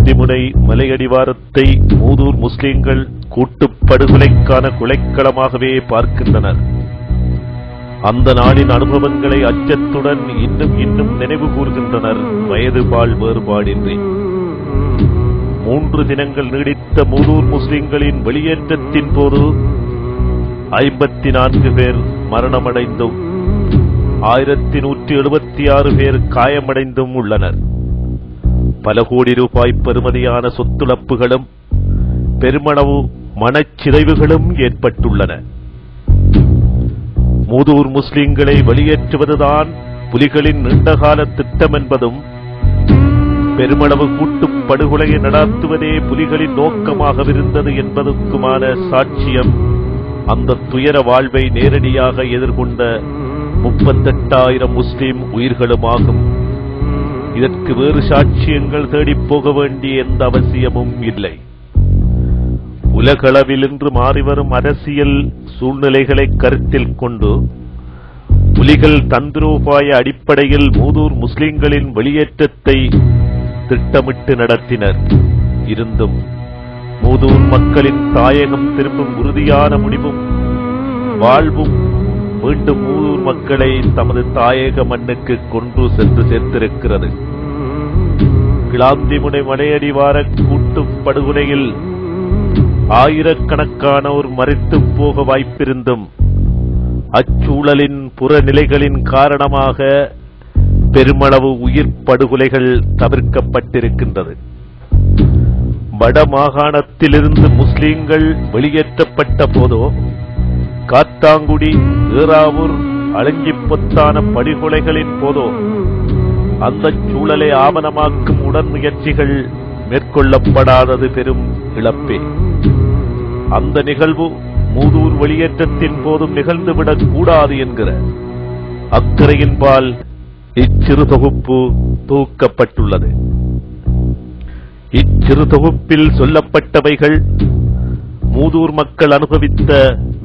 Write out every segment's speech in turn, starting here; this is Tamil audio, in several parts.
கிளாந்திமுனை மலையடிவாரத்தை மூதூர் முஸ்லிம்கள் கூட்டுப்படுகொலைக்கான கொலைக்களமாகவே பார்க்கின்றனர். அந்த நாளின் அனுபவங்களை அச்சத்துடன் இன்னும் இன்னும் நினைவு கூர்கின்றனர், வயதுபால் வேறுபாடின்றி. 3 தினங்கள் நீடித்த மூதூர் முஸ்லிம்களின் வெளியேற்றத்தின் போது 54 பேர் மரணமடைந்தும் 1176 பேர் காயமடைந்தும் உள்ளனர். பல கோடி ரூபாய் பெறுமதியான சொத்துழப்புகளும் பெருமளவு மனச்சிதைவுகளும் ஏற்பட்டுள்ளன. மூதூர் முஸ்லிம்களை வெளியேற்றுவதுதான் புலிகளின் நீண்டகால திட்டம் என்பதும், பெருமளவு கூட்டுப் படுகொலையை நடாத்துவதே புலிகளின் நோக்கமாகவிருந்தது என்பதற்குமான சாட்சியம் அந்த துயர வாழ்வை நேரடியாக எதிர்கொண்ட 38,000 முஸ்லிம் உயிர்களுமாகும். இதற்கு வேறு சாட்சியங்கள் தேடிப் போக வேண்டிய எந்த அவசியமும் இல்லை. உலகளவில் இன்று மாறிவரும் அரசியல் சூழ்நிலைகளை கருத்தில் கொண்டு புலிகள் தந்திரோபாய அடிப்படையில் மூதூர் முஸ்லிம்களின் வெளியேற்றத்தை திட்டமிட்டு நடத்தினர். இருந்தும் மூதூர் மக்களின் தாயகம் திரும்பும் உறுதியான முடிவும் வாழ்வும் மீண்டும் மூதூர் மக்களை தமது தாயக மண்ணுக்கு கொண்டு சென்று சேர்த்திருக்கிறது. கிளாந்திமுனை மலையடிவார கூட்டுப் படுகொலையில் ஆயிரக்கணக்கானோர் மரித்துப் போக வாய்ப்பிருந்தும் அச்சூழலின் புறநிலைகளின் காரணமாக பெருமளவு உயிர் படுகொலைகள் தவிர்க்கப்பட்டிருக்கின்றது. வடமாகாணத்திலிருந்து முஸ்லிம்கள் வெளியேற்றப்பட்ட போதோ காத்தாங்குடி, ஏறாவூர், அலஞ்சிப்பொத்தான படுகொலைகளின் போதோ அந்த சூழலை ஆவணமாக்கும் உடன் முயற்சிகள் மேற்கொள்ளப்படாதது பெரும் இழப்பே. அந்த நிகழ்வு மூதூர் வெளியேற்றத்தின் போதும் நிகழ்ந்துவிடக் கூடாது என்கிற அக்கறையின்பால் இச்சிறு தொகுப்பு தொகுக்கப்பட்டுள்ளது. இச்சிறு தொகுப்பில் சொல்லப்பட்டவைகள் மூதூர் மக்கள் அனுபவித்த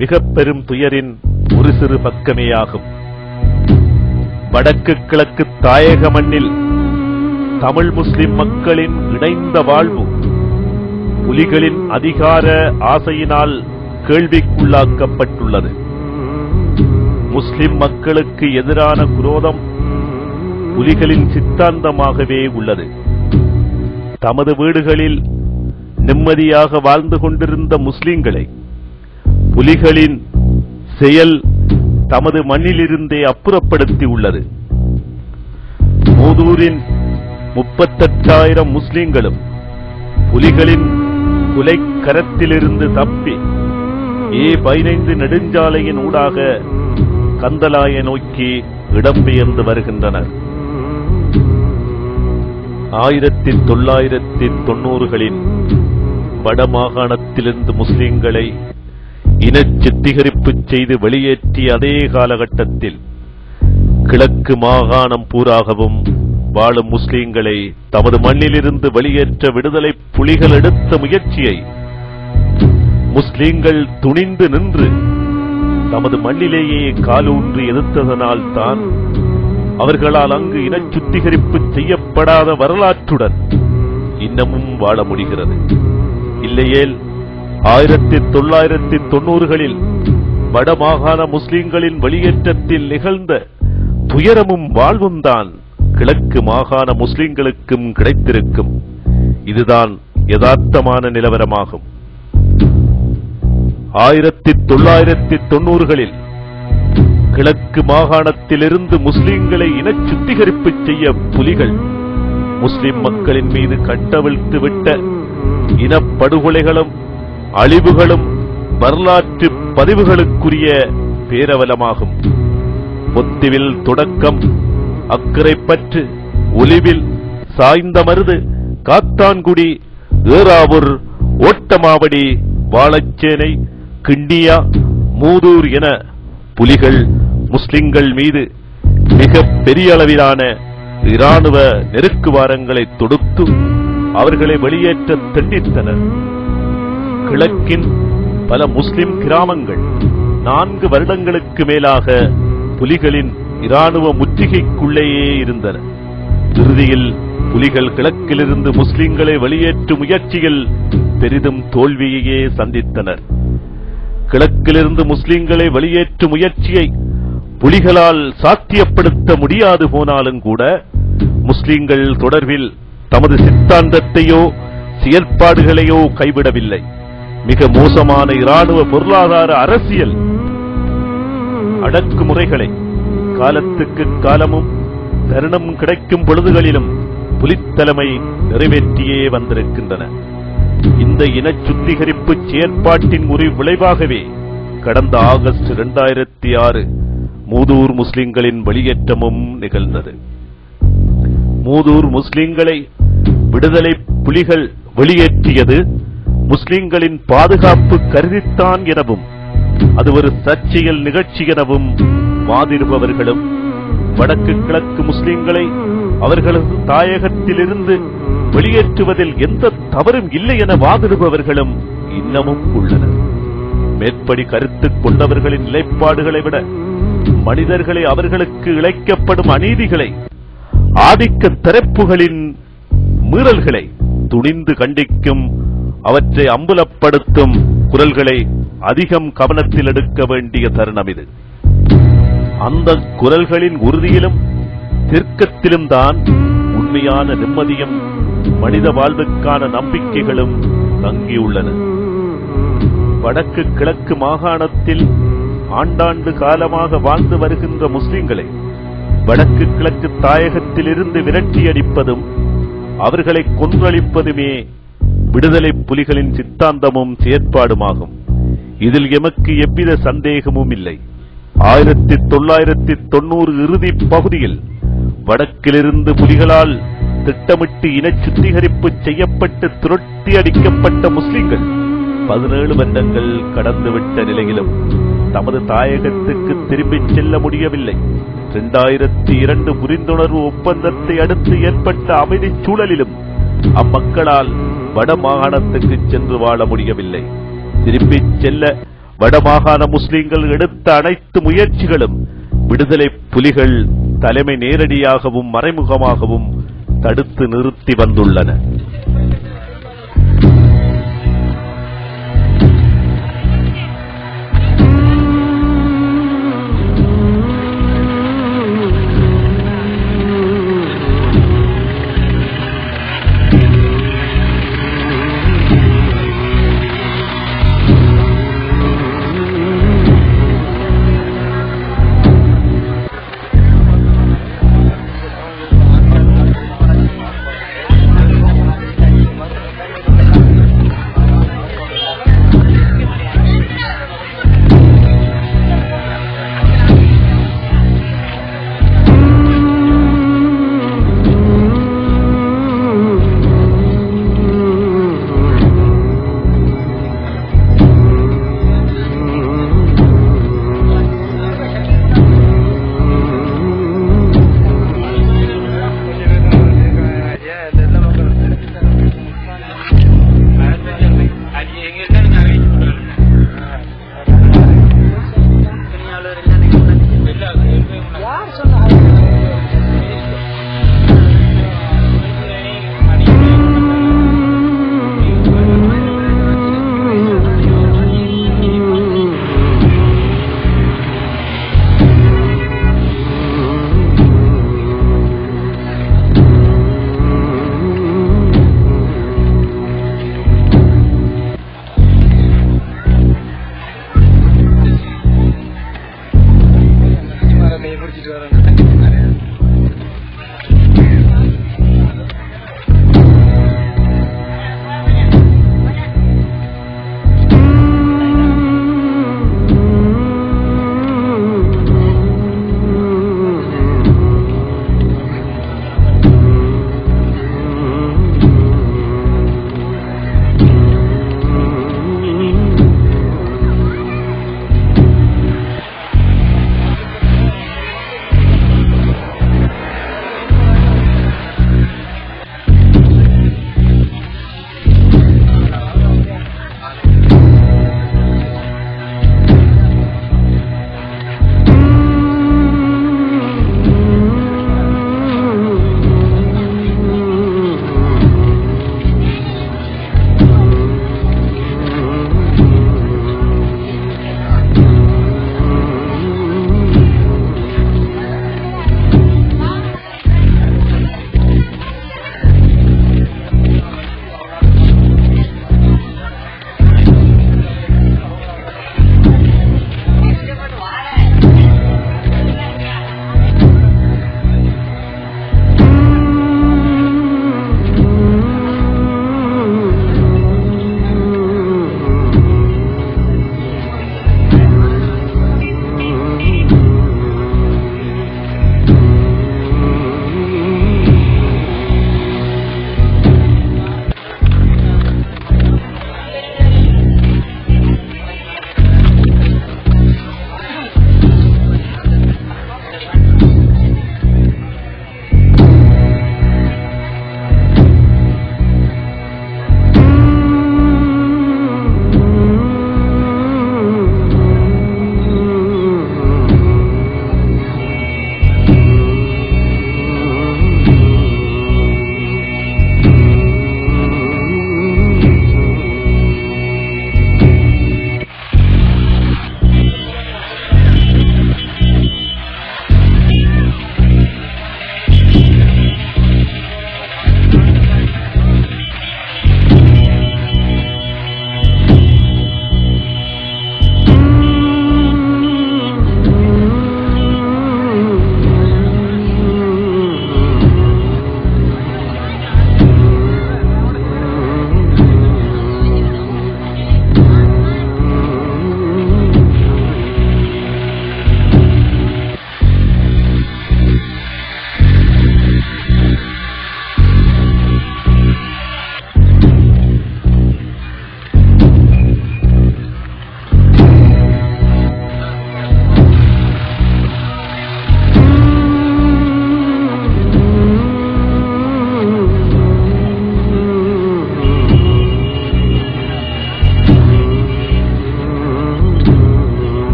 மிக பெரும் துயரின் ஒரு சிறு பக்கமேயாகும். வடக்கு கிழக்கு தாயக மண்ணில் தமிழ் முஸ்லிம் மக்களின் இணைந்த வாழ்வு புலிகளின் அதிகார ஆசையினால் கேள்விக்குள்ளாக்கப்பட்டுள்ளது. முஸ்லிம் மக்களுக்கு எதிரான குரோதம் புலிகளின் சித்தாந்தமாகவே உள்ளது. தமது வீடுகளில் நிம்மதியாக வாழ்ந்து கொண்டிருந்த முஸ்லிம்களை புலிகளின் செயல் தமது மண்ணிலிருந்தே அப்புறப்படுத்தி உள்ளது. மூதூரின் 38,000 முஸ்லிம்களும் புலிகளின் கொலைக்கரத்திலிருந்து தப்பி A15 நெடுஞ்சாலையின் ஊடாக கந்தலாயை நோக்கி இடம்பெயர்ந்து வருகின்றனர். 1990களின் வடமாகாணத்திலிருந்து முஸ்லிம்களை இனச் சித்திகரிப்பு செய்து வெளியேற்றிய அதே காலகட்டத்தில் கிழக்கு மாகாணம் பூராகவும் வாழும் முஸ்லிம்களை தமது மண்ணிலிருந்து வெளியேற்ற விடுதலை புலிகள் எடுத்த முயற்சியை முஸ்லிம்கள் துணிந்து நின்று தமது மண்ணிலேயே காலூன்றி எதிர்த்ததனால் தான் அவர்களால் அங்கு இனச் சுத்திகரிப்பு செய்யப்படாத வரலாற்றுடன் இன்னமும் வாழ முடிகிறது. இல்லையேல் 1990களில் வடமாகாண முஸ்லிம்களின் வெளியேற்றத்தில் நிகழ்ந்த துயரமும் வாழ்வும் தான் கிழக்கு மாகாண முஸ்லிம்களுக்கும் கிடைத்திருக்கும். இதுதான் யதார்த்தமான நிலவரமாகும். 1990களில் கிழக்கு மாகாணத்திலிருந்து முஸ்லிம்களை இனச் சுத்திகரிப்பு செய்ய புலிகள் முஸ்லிம் மக்களின் மீது கட்டவிழ்த்து விட்ட இனப்படுகொலைகளும் அழிவுகளும் வரலாற்று பதிவுகளுக்குரிய பேரவலமாகும். பொத்திவில் தொடக்கம், அக்கரைப்பற்று, ஒலிவில், சாய்ந்தமருது, காத்தான்குடி, ஏறாவூர், ஓட்டமாவடி, வாழச்சேனை, கிண்டியா, மூதூர் என புலிகள் முஸ்லிம்கள் மீது மிக பெரிய அளவிலான இராணுவ நெருக்குவாரங்களை தொடுத்து அவர்களை வெளியேற்ற தண்டித்தனர். கிழக்கின் பல முஸ்லிம் கிராமங்கள் 4 வருடங்களுக்கு மேலாக புலிகளின் இராணுவ முற்றுகைக்குள்ளேயே இருந்தன. இறுதியில் புலிகள் கிழக்கிலிருந்து முஸ்லிம்களை வெளியேற்றும் முயற்சியில் பெரிதும் தோல்வியையே சந்தித்தனர். கிழக்கிலிருந்து முஸ்லிம்களை வெளியேற்றும் முயற்சியை புலிகளால் சாத்தியப்படுத்த முடியாது போனாலும் கூட முஸ்லிம்கள் தொடர்பில் தமது சித்தாந்தத்தையோ செயல்பாடுகளையோ கைவிடவில்லை. மிக மோசமான இராணுவ பொருளாதார அரசியல் அடக்குமுறைகளை காலத்துக்கு காலமும் தருணம் கிடைக்கும் பொழுதுகளிலும் புலித்தலைமை நிறைவேற்றியே வந்திருக்கின்றன. இந்த இன சுத்திகரிப்பு செயற்பாட்டின் ஒரு விளைவாகவே கடந்த ஆகஸ்ட் 2006 மூதூர் முஸ்லிம்களின் வெளியேற்றமும் நிகழ்ந்தது. மூதூர் முஸ்லிம்களை விடுதலை புலிகள் வெளியேற்றியது முஸ்லிம்களின் பாதுகாப்பு கருதித்தான் எனவும் அது ஒரு சர்ச்சையல் நிகழ்ச்சி எனவும் வாதிடுபவர்களும், வடக்கு கிழக்கு முஸ்லிம்களை அவர்களது தாயகத்திலிருந்து வெளியேற்றுவதில் எந்த தவறும் இல்லை என வாதிடுபவர்களும் இன்னமும் உள்ளனர். மேற்படி கருத்து கொண்டவர்களின் நிலைப்பாடுகளை விட மனிதர்களை அவர்களுக்கு இழைக்கப்படும் அநீதிகளை, ஆதிக்க தரப்புகளின் மீறல்களை துணிந்து கண்டிக்கும், அவற்றை அம்பலப்படுத்தும் குரல்களை அதிகம் கவனத்தில் எடுக்க வேண்டிய தருணம் இது. அந்த குரல்களின் உறுதியிலும் தீர்க்கத்திலும் தான் உண்மையான நிம்மதியும் மனித வாழ்வுக்கான நம்பிக்கைகளும் தங்கியுள்ளன. வடக்கு கிழக்கு மாகாணத்தில் ஆண்டாண்டு காலமாக வாழ்ந்து வருகின்ற முஸ்லிம்களை வடக்கு கிழக்கு தாயகத்திலிருந்து விரட்டியடிப்பதும் அவர்களை கொன்றளிப்பதுமே விடுதலை புலிகளின் சித்தாந்தமும் செயற்பாடுமாகும். இதில் எமக்கு எவ்வித சந்தேகமும் இல்லை. 1990 இறுதி பகுதியில் வடக்கிலிருந்து புலிகளால் திட்டமிட்டு இன சுத்திகரிப்பு செய்யப்பட்டு துரத்தி அடிக்கப்பட்ட முஸ்லிம்கள் 17 வருடங்கள் கடந்துவிட்ட நிலையிலும் தமது தாயகத்துக்கு திரும்பிச் செல்ல முடியவில்லை. 2002 புரிந்துணர்வு ஒப்பந்தத்தை அடுத்து ஏற்பட்ட அமைதி சூழலிலும் அம்மக்களால் வடமாகாணத்துக்கு சென்று வாழ முடியவில்லை. திரும்பிச் செல்ல வடமாகாண முஸ்லிம்கள் எடுத்த அனைத்து முயற்சிகளும் விடுதலை புலிகள் தலைமை நேரடியாகவும் மறைமுகமாகவும் தடுத்து நிறுத்தி வந்துள்ளன.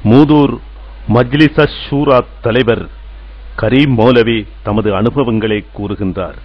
மூதூர் மஜ்லிஸ் ஷூரா தலைவர் கரீம் மௌலவி தமது அனுபவங்களை கூறுகின்றார்.